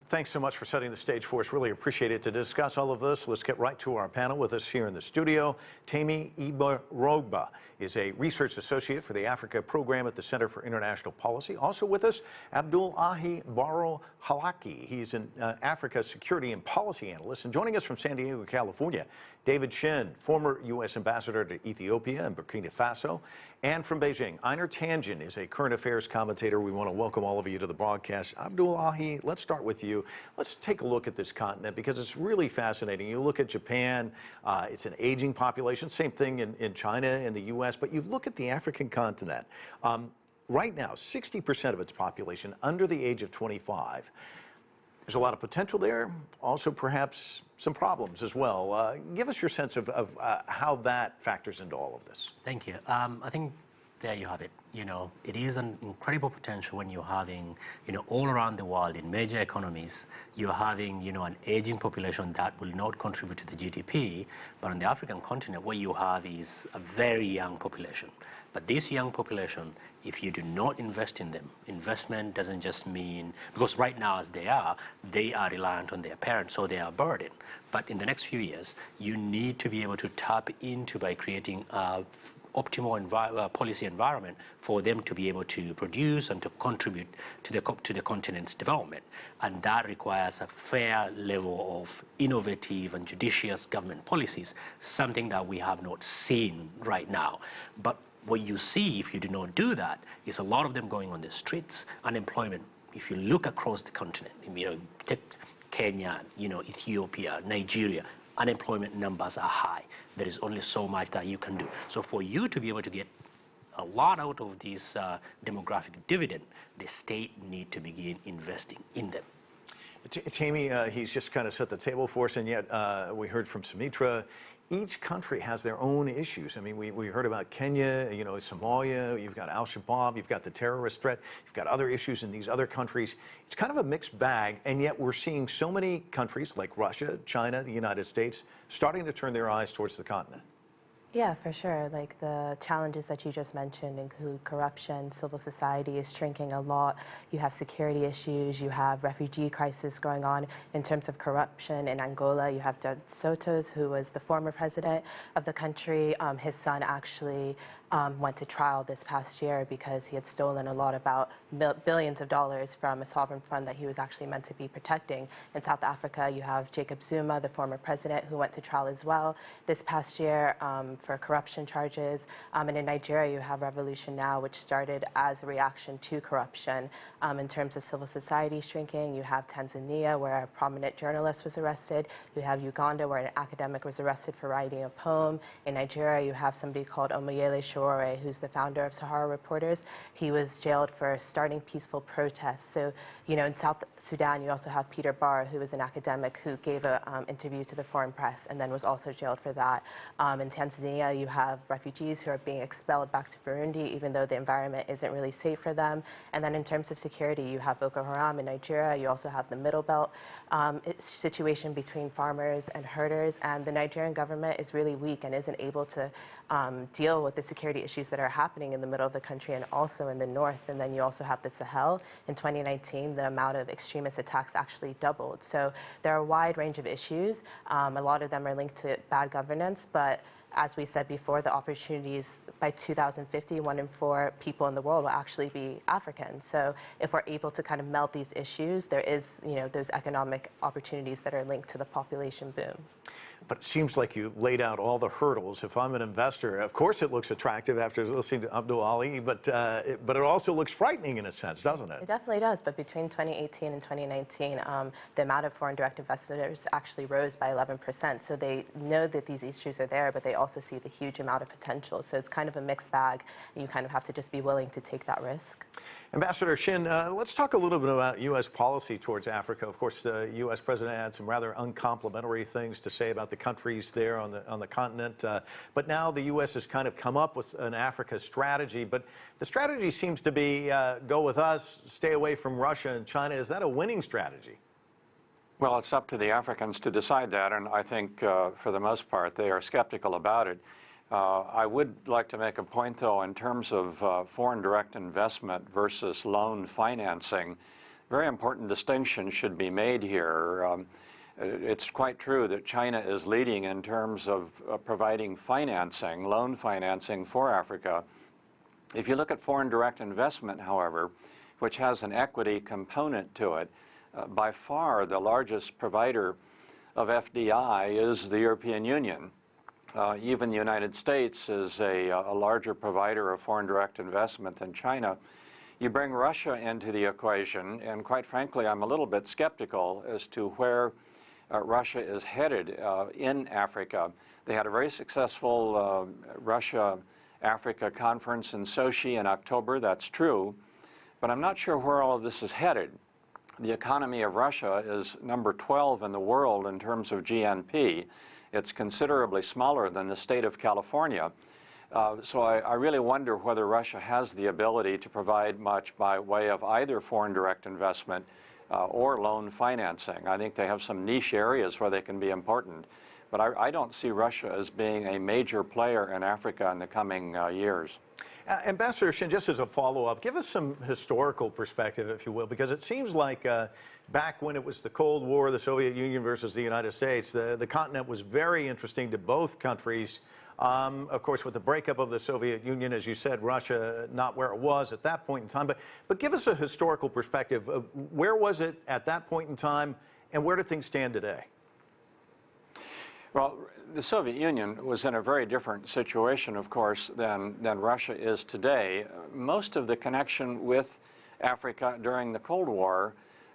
Thanks so much for setting the stage for us. Really appreciate it. To discuss all of this, let's get right to our panel. With us here in the studio, Tammy Ibarogba is a research associate for the Africa program at the Center for International Policy. Also with us, Abdulahi Baro Halaki. He's an Africa security and policy analyst. And joining us from San Diego, California, David Shin, former U.S. ambassador to Ethiopia and Burkina Faso. And from Beijing, Einar Tangen is a current affairs commentator. We want to welcome all of you to the broadcast. Abdulahi, let's start with you. Let's take a look at this continent because it's really fascinating. You look at Japan, it's an aging population, same thing in China and the U.S., but you look at the African continent. Right now, 60% of its population under the age of 25. There's a lot of potential there, also perhaps some problems as well. Give us your sense of how that factors into all of this. Thank you. I think there you have it. It is an incredible potential when you're having, all around the world in major economies, you're having, an aging population that will not contribute to the GDP. But on the African continent, what you have is a very young population. But this young population, if you do not invest in them, investment doesn't just mean, because right now as they are reliant on their parents, so they are a burden. But in the next few years, you need to be able to tap into by creating optimal policy environment for them to be able to produce and to contribute to the continent's development. And that requires a fair level of innovative and judicious government policies, something that we have not seen right now. But what you see if you do not do that is a lot of them going on the streets, unemployment. If you look across the continent, take Kenya, Ethiopia, Nigeria, unemployment numbers are high. There is only so much that you can do. So for you to be able to get a lot out of this demographic dividend, the state need to begin investing in them. Tammy, he's just kind of set the table for us, and yet we heard from Sumitra. Each country has their own issues. I mean, we heard about Kenya, Somalia, you've got Al-Shabaab, you've got the terrorist threat, you've got other issues in these other countries. It's kind of a mixed bag, and yet we're seeing so many countries like Russia, China, the United States, starting to turn their eyes towards the continent. Yeah, for sure. Like the challenges that you just mentioned include corruption, civil society is shrinking a lot. You have security issues, you have refugee crisis going on. In terms of corruption in Angola, you have Dos Santos, who was the former president of the country. His son actually went to trial this past year because he had stolen a lot, about billions of dollars from a sovereign fund that he was actually meant to be protecting. In South Africa, you have Jacob Zuma, the former president, who went to trial as well this past year for corruption charges. And in Nigeria, you have Revolution Now, which started as a reaction to corruption. In terms of civil society shrinking, you have Tanzania, where a prominent journalist was arrested. You have Uganda, where an academic was arrested for writing a poem. In Nigeria, you have somebody called Omoyele Sowore, who's the founder of Sahara Reporters. He was jailed for starting peaceful protests. So, in South Sudan, you also have Peter Barr, who was an academic who gave an interview to the foreign press and then was also jailed for that. In Tanzania, you have refugees who are being expelled back to Burundi, even though the environment isn't really safe for them. And then in terms of security, you have Boko Haram in Nigeria. You also have the Middle Belt situation between farmers and herders. And the Nigerian government is really weak and isn't able to deal with the security issues that are happening in the middle of the country and also in the north. And then you also have the Sahel. In 2019, the amount of extremist attacks actually doubled. So there are a wide range of issues. A lot of them are linked to bad governance, but as we said before, the opportunities by 2050, 1 in 4 people in the world will actually be African. So if we're able to kind of meld these issues, there is, those economic opportunities that are linked to the population boom. But it seems like you laid out all the hurdles. If I'm an investor, of course it looks attractive after listening to Abdulahi, but it also looks frightening in a sense, doesn't it? It definitely does. But between 2018 and 2019, the amount of foreign direct investors actually rose by 11%. So they know that these issues are there, but they also see the huge amount of potential. So it's kind of a mixed bag. You kind of have to just be willing to take that risk. Ambassador Shin, let's talk a little bit about U.S. policy towards Africa. Of course, the U.S. president had some rather uncomplimentary things to say about the countries there on the continent. But now the U.S. has kind of come up with an Africa strategy. But the strategy seems to be go with us, stay away from Russia and China. Is that a winning strategy? Well, it's up to the Africans to decide that, and I think for the most part they are skeptical about it. I would like to make a point, though, in terms of foreign direct investment versus loan financing. very important distinction should be made here. It's quite true that China is leading in terms of providing financing, loan financing for Africa. If you look at foreign direct investment, however, which has an equity component to it, by far the largest provider of FDI is the European Union. Even the United States is a larger provider of foreign direct investment than China. You bring Russia into the equation, and quite frankly, I'm a little bit skeptical as to where Russia is headed in Africa. They had a very successful Russia-Africa conference in Sochi in October, that's true, but I'm not sure where all of this is headed. The economy of Russia is number 12 in the world in terms of GNP. It's considerably smaller than the state of California. So I really wonder whether Russia has the ability to provide much by way of either foreign direct investment or loan financing. I think they have some niche areas where they can be important. But I don't see Russia as being a major player in Africa in the coming years. Ambassador Shin, just as a follow-up, give us some historical perspective, if you will, because it seems like back when it was the Cold War, the Soviet Union versus the United States, the continent was very interesting to both countries. Of course, with the breakup of the Soviet Union, as you said, Russia not where it was at that point in time. But give us a historical perspective. Where was it at that point in time, and where do things stand today? Well, the Soviet Union was in a very different situation, of course, than Russia is today. Most of the connection with Africa during the Cold War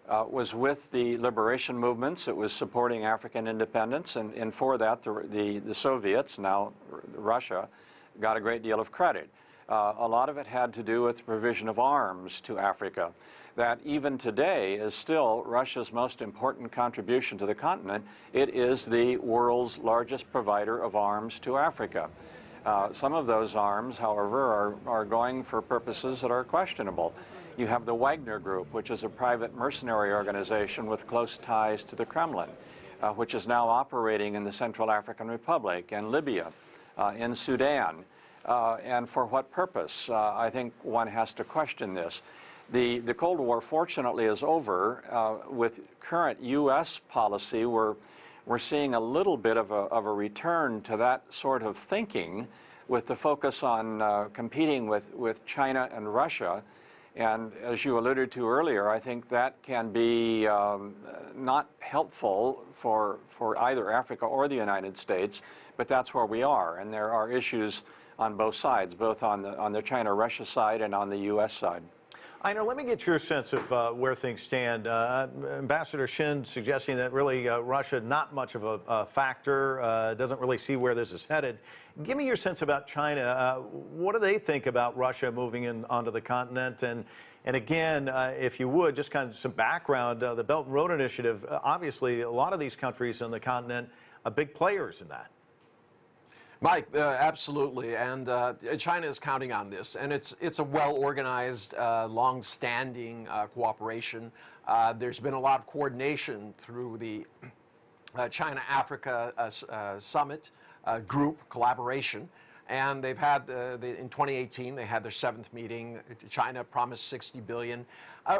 was with the liberation movements. It was supporting African independence, and for that, the Soviets, now Russia, got a great deal of credit. A lot of it had to do with the provision of arms to Africa. That even today is still Russia's most important contribution to the continent. It is the world's largest provider of arms to Africa. Some of those arms, however, are going for purposes that are questionable. You have the Wagner Group, which is a private mercenary organization with close ties to the Kremlin, which is now operating in the Central African Republic and Libya, in Sudan. And for what purpose? I think one has to question this. The Cold War, fortunately, is over. With current U.S. policy, we're seeing a little bit of a return to that sort of thinking, with the focus on competing with China and Russia. And as you alluded to earlier, I think that can be not helpful for either Africa or the United States, but that's where we are. And there are issues on both sides, both on the China-Russia side and on the U.S. side. Einar, let me get your sense of where things stand. Ambassador Shin suggesting that really Russia not much of a factor, doesn't really see where this is headed. Give me your sense about China. What do they think about Russia moving in onto the continent? And again, if you would, just kind of some background, the Belt and Road Initiative, obviously a lot of these countries on the continent are big players in that. Mike, absolutely, and China is counting on this, and it's a well-organized, long-standing cooperation. There's been a lot of coordination through the China-Africa Summit group collaboration, and they've had, in 2018, they had their 7th meeting. China promised $60 billion.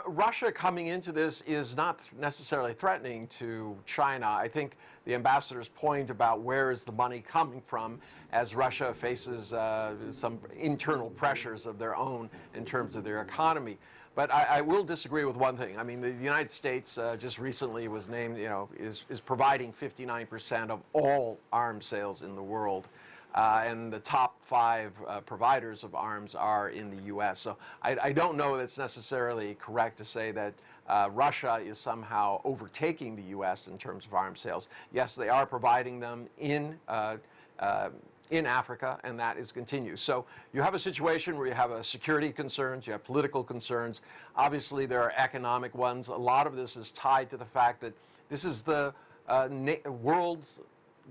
Russia coming into this is not necessarily threatening to China. I think the ambassador's point about where is the money coming from as Russia faces some internal pressures of their own in terms of their economy. But I will disagree with one thing. I mean, the United States just recently was named, is providing 59% of all arms sales in the world. And the top 5 providers of arms are in the U.S. So I don't know that it's necessarily correct to say that Russia is somehow overtaking the U.S. in terms of arms sales. Yes, they are providing them in Africa, and that is continued. So you have a situation where you have security concerns, you have political concerns. Obviously, there are economic ones. A lot of this is tied to the fact that this is the world's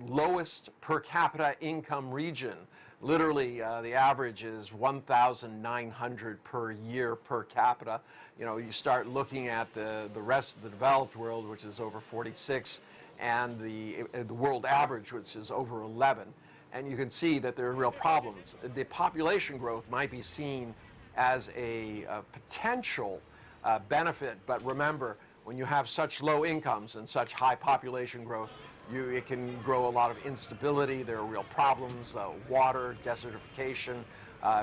lowest per capita income region. Literally, the average is $1,900 per year per capita. You start looking at the rest of the developed world, which is over 46, and the world average, which is over 11. And you can see that there are real problems. The population growth might be seen as a potential benefit. But remember, when you have such low incomes and such high population growth, it can grow a lot of instability. There are real problems, water, desertification,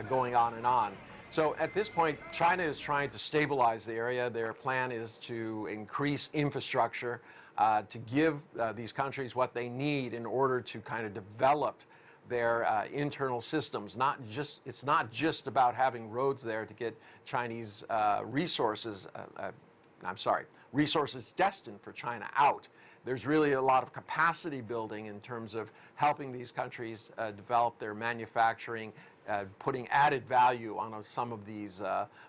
going on and on. So at this point, China is trying to stabilize the area. Their plan is to increase infrastructure, to give these countries what they need in order to kind of develop their internal systems. It's not just about having roads there to get Chinese resources destined for China out. There's really a lot of capacity building in terms of helping these countries develop their manufacturing, putting added value on some of these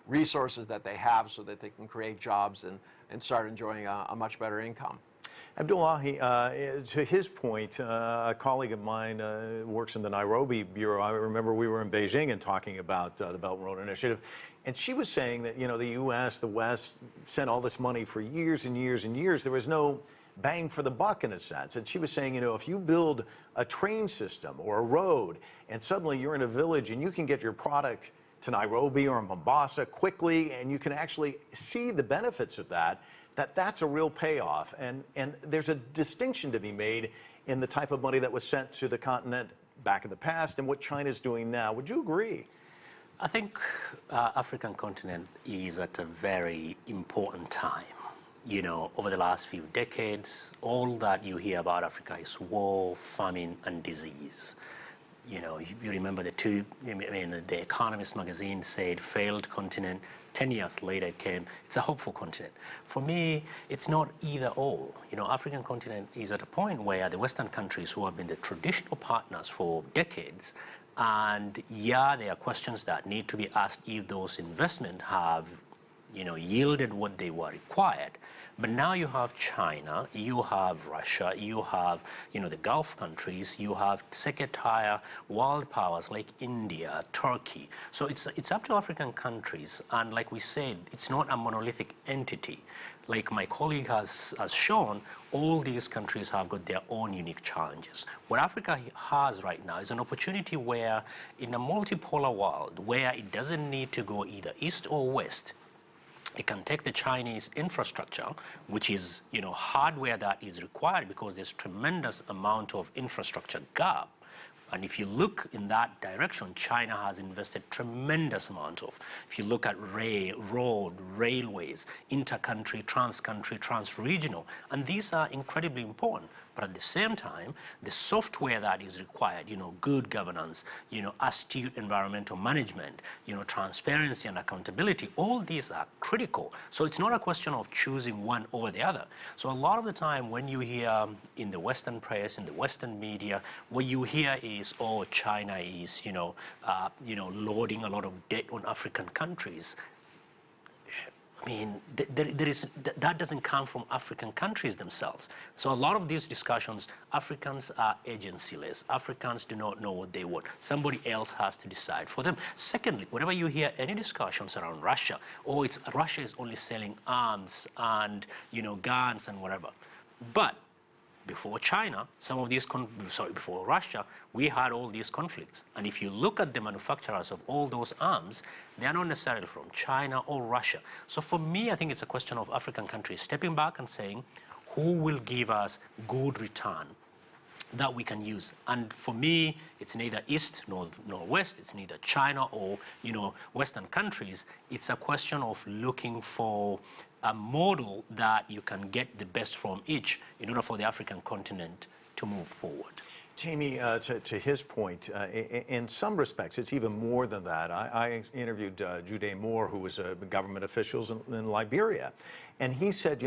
resources that they have so that they can create jobs and start enjoying a much better income. Abdullahi, to his point, a colleague of mine works in the Nairobi Bureau. I remember we were in Beijing and talking about the Belt and Road Initiative, and she was saying that, the U.S., the West, sent all this money for years and years and years. There was no bang for the buck in a sense. And she was saying, if you build a train system or a road and suddenly you're in a village and you can get your product to Nairobi or Mombasa quickly and you can actually see the benefits of that's a real payoff. And there's a distinction to be made in the type of money that was sent to the continent back in the past and what China's doing now. Would you agree? I think African continent is at a very important time. Over the last few decades, all that you hear about Africa is war, famine, and disease. You remember the Economist magazine said failed continent. 10 years later it came, it's a hopeful continent. For me, it's not either or. African continent is at a point where the Western countries who have been the traditional partners for decades, and there are questions that need to be asked if those investments have yielded what they were required. But now you have China, you have Russia, you have, the Gulf countries, you have second-tier world powers like India, Turkey. So it's up to African countries. And like we said, it's not a monolithic entity. Like my colleague has shown, all these countries have got their own unique challenges. What Africa has right now is an opportunity where, in a multipolar world, where it doesn't need to go either east or west, it can take the Chinese infrastructure, which is, hardware that is required because there's tremendous amount of infrastructure gap. And if you look in that direction, China has invested tremendous amount of. If you look at road, railways, inter-country, trans-country, trans-regional, and these are incredibly important. But at the same time, the software that is required, good governance, astute environmental management, transparency and accountability, all these are critical. So it's not a question of choosing one over the other. So a lot of the time when you hear in the Western press, in the Western media, what you hear is, oh, China is, loading a lot of debt on African countries. I mean, that doesn't come from African countries themselves. So a lot of these discussions, Africans are agencyless. Africans do not know what they want. Somebody else has to decide for them. Secondly, whenever you hear any discussions around Russia, or Russia is only selling arms and, guns and whatever. But before China, before Russia, we had all these conflicts. And if you look at the manufacturers of all those arms, they are not necessarily from China or Russia. So for me, I think it's a question of African countries stepping back and saying, who will give us good return that we can use? And for me, it's neither East nor West. It's neither China or, Western countries. It's a question of looking for a model that you can get the best from each in order for the African continent to move forward. Tammy, to his point, in some respects, it's even more than that. I interviewed Jude Moore, who was a government official in Liberia, and he said,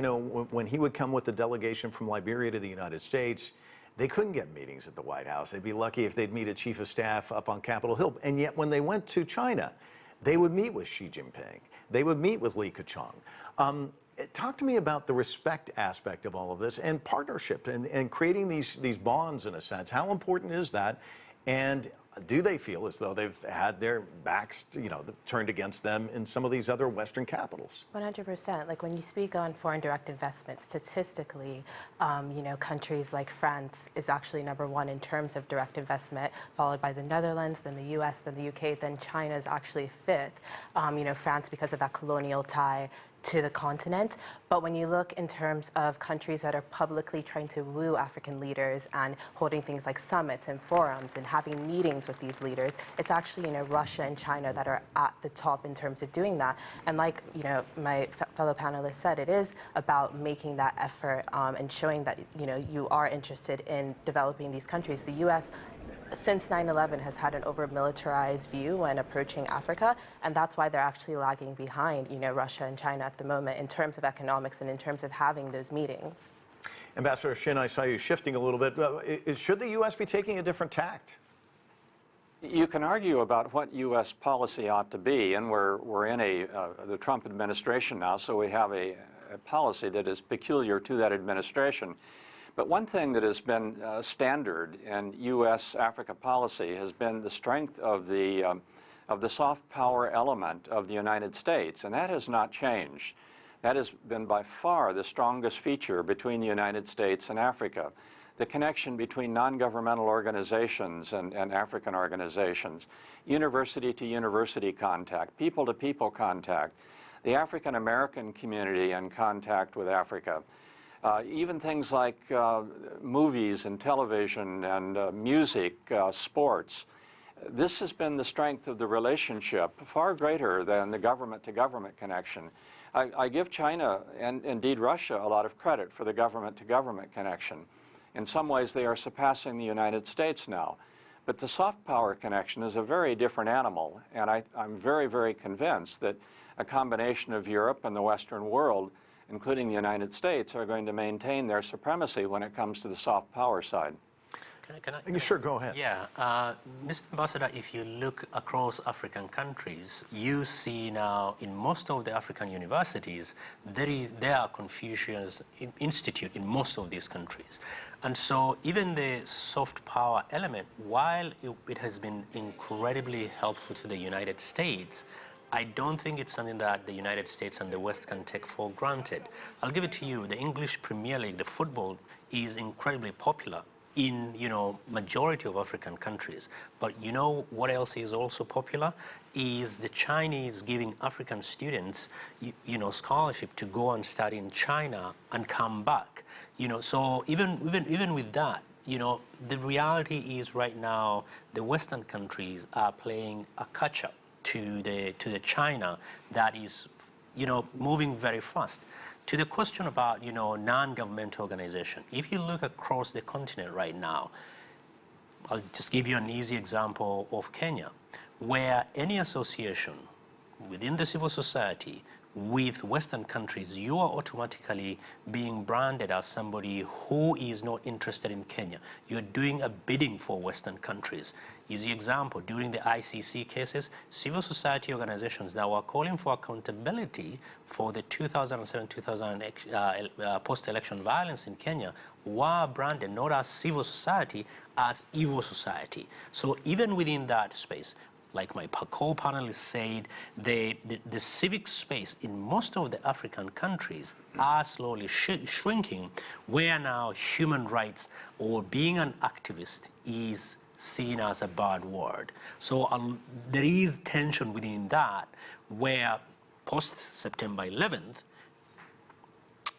when he would come with a delegation from Liberia to the United States, they couldn't get meetings at the White House. They'd be lucky if they'd meet a chief of staff up on Capitol Hill. And yet when they went to China, they would meet with Xi Jinping. They would meet with Li Keqiang. Talk to me about the respect aspect of all of this and partnership and creating these bonds in a sense. How important is that? And do they feel as though they've had their backs, turned against them in some of these other Western capitals? 100%. Like when you speak on foreign direct investment, statistically, countries like France is actually #1 in terms of direct investment, followed by the Netherlands, then the US, then the UK, then China is actually 5th. France, because of that colonial tie, to the continent. But when you look in terms of countries that are publicly trying to woo African leaders and holding things like summits and forums and having meetings with these leaders, it's actually, Russia and China that are at the top in terms of doing that. And like, my fellow panelists said, it is about making that effort and showing that, you are interested in developing these countries. The U.S. since 9/11 has had an over-militarized view when approaching Africa, and that's why they're actually lagging behind, Russia and China at the moment in terms of economics and in terms of having those meetings. Ambassador Shin, I saw you shifting a little bit. Should the U.S. be taking a different tact? You can argue about what U.S. policy ought to be, and we're in the Trump administration now, so we have a policy that is peculiar to that administration. But one thing that has been standard in U.S. Africa policy has been the strength of the soft power element of the United States, and that has not changed. That has been by far the strongest feature between the United States and Africa. The connection between non-governmental organizations and African organizations, university-to-university contact, people-to-people contact, the African-American community in contact with Africa. Even things like movies and television and music, sports. This has been the strength of the relationship, far greater than the government-to-government connection. I give China and indeed Russia a lot of credit for the government-to-government connection. In some ways, they are surpassing the United States now. But the soft power connection is a very different animal, and I'm very, very convinced that a combination of Europe and the Western world, including the United States, are going to maintain their supremacy when it comes to the soft power side. Can I? Sure, go ahead. Yeah, Mr. Ambassador, if you look across African countries, you see now in most of the African universities, there are Confucius Institute in most of these countries. And so even the soft power element, while it has been incredibly helpful to the United States, I don't think it's something that the United States and the West can take for granted. I'll give it to you. The English Premier League, the football, is incredibly popular in, majority of African countries. But what else is also popular is the Chinese giving African students, scholarship to go and study in China and come back. So even with that, the reality is right now the Western countries are playing a catch-up to the China that is, moving very fast. To the question about, non-governmental organization, if you look across the continent right now, I'll just give you an easy example of Kenya, where any association within the civil society with Western countries, you are automatically being branded as somebody who is not interested in Kenya. You're doing a bidding for Western countries. Easy example, during the ICC cases, civil society organizations that were calling for accountability for the 2007-2008 post-election violence in Kenya were branded not as civil society, as evil society. So even within that space, like my co-panelists said, the civic space in most of the African countries are slowly shrinking, where now human rights or being an activist is seen as a bad word. So there is tension within that, where post-September 11th,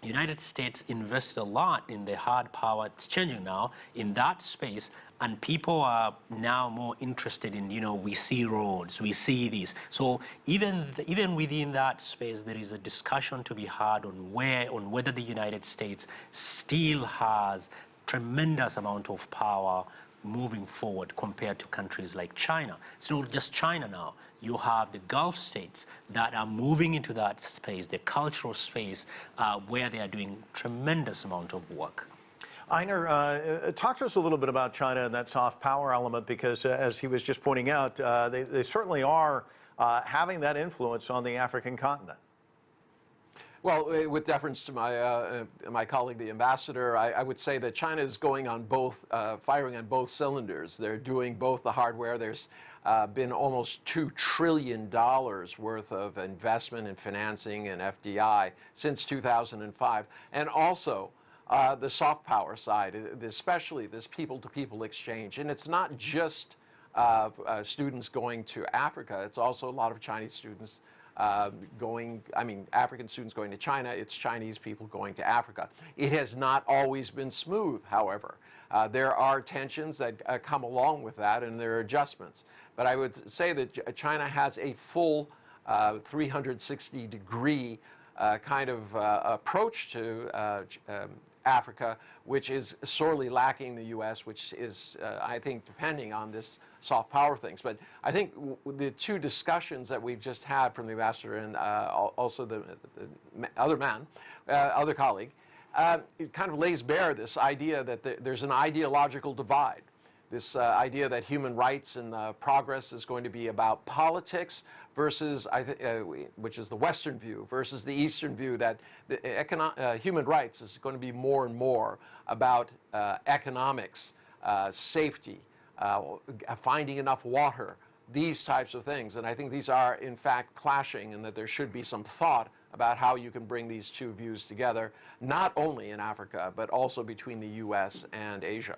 United States invested a lot in the hard power. It's changing now in that space, and people are now more interested in, we see roads, we see these. So even within that space, there is a discussion to be had on whether the United States still has tremendous amount of power moving forward compared to countries like China. It's not just China now. You have the Gulf states that are moving into that space, the cultural space, where they are doing tremendous amount of work. Einar, talk to us a little bit about China and that soft power element, because as he was just pointing out, they certainly are having that influence on the African continent. Well, with deference to my colleague, the ambassador, I would say that China is going on both, firing on both cylinders. They're doing both the hardware. There's been almost $2 trillion worth of investment in financing and FDI since 2005, and also the soft power side, especially this people-to-people exchange. And it's not just students going to Africa. It's also a lot of Chinese students African students going to China, it's Chinese people going to Africa. It has not always been smooth, however. There are tensions that come along with that, and there are adjustments. But I would say that China has a full 360-degree kind of approach to Africa, which is sorely lacking the U.S., which is, I think, depending on this soft power things. But I think the two discussions that we've just had from the ambassador and also the other colleague, it kind of lays bare this idea that there's an ideological divide. This idea that human rights and progress is going to be about politics versus, which is the Western view, versus the Eastern view that human rights is going to be more and more about economics, safety, finding enough water, these types of things. And I think these are, in fact, clashing, and that there should be some thought about how you can bring these two views together, not only in Africa, but also between the U.S. and Asia.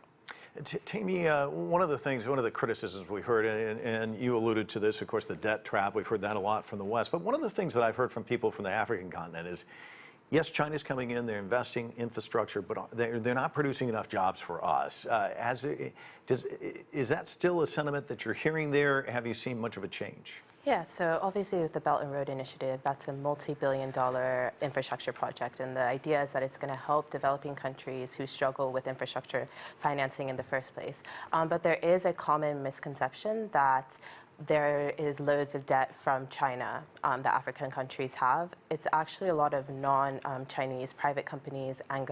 Tammy, one of the criticisms we heard, and you alluded to this, of course, the debt trap, we've heard that a lot from the West, but one of the things that I've heard from people from the African continent is, yes, China's coming in, they're investing infrastructure, but they're not producing enough jobs for us. Is that still a sentiment that you're hearing there? Have you seen much of a change? Yeah, so obviously with the Belt and Road Initiative, that's a multi-billion-dollar infrastructure project, and the idea is that it's going to help developing countries who struggle with infrastructure financing in the first place. But there is a common misconception that there is loads of debt from China that African countries have. It's actually a lot of non-Chinese private companies and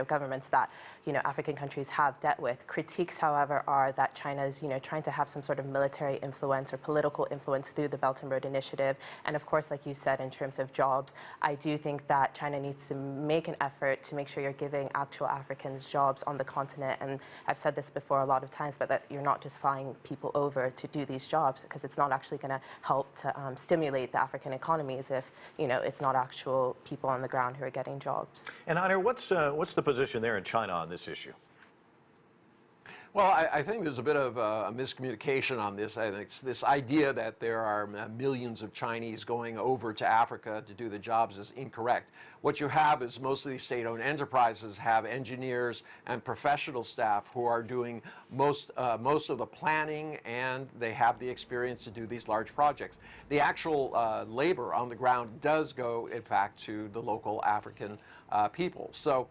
governments that African countries have debt with. Critiques, however, are that China is trying to have some sort of military influence or political influence through the Belt and Road Initiative. And of course, like you said, in terms of jobs, I do think that China needs to make an effort to make sure you're giving actual Africans jobs on the continent. And I've said this before a lot of times, but that you're not just flying people over to do these jobs, because it's not actually going to help to stimulate the African economies if it's not actual people on the ground who are getting jobs. And Iner, what's the position there in China on this issue? Well, I think there's a bit of a miscommunication on this. I think it's this idea that there are millions of Chinese going over to Africa to do the jobs is incorrect. What you have is most of these state-owned enterprises have engineers and professional staff who are doing most of the planning, and they have the experience to do these large projects. The actual labor on the ground does go, in fact, to the local African people. So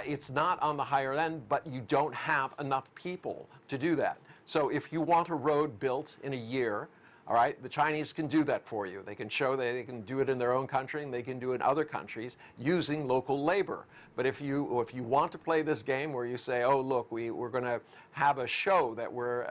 it's not on the higher end, but you don't have enough people to do that. So if you want a road built in a year, all right, the Chinese can do that for you. They can show that they can do it in their own country, and they can do it in other countries using local labor. But if you want to play this game where you say, oh, look, we're going to have a show that we're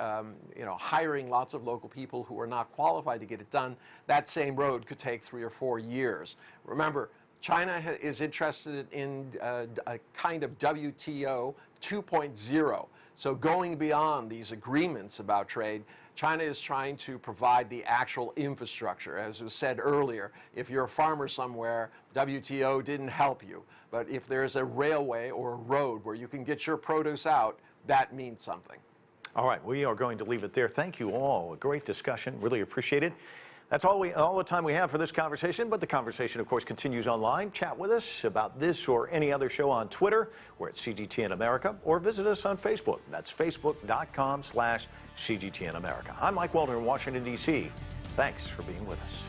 hiring lots of local people who are not qualified to get it done, that same road could take 3 or 4 years. Remember, China is interested in a kind of WTO 2.0. So going beyond these agreements about trade, China is trying to provide the actual infrastructure. As was said earlier, if you're a farmer somewhere, WTO didn't help you. But if there's a railway or a road where you can get your produce out, that means something. All right, we are going to leave it there. Thank you all. A great discussion. Really appreciate it. That's all the time we have for this conversation, but the conversation, of course, continues online. Chat with us about this or any other show on Twitter. We're at CGTN America, or visit us on Facebook. That's facebook.com/CGTN America. I'm Mike Walter in Washington, D.C. Thanks for being with us.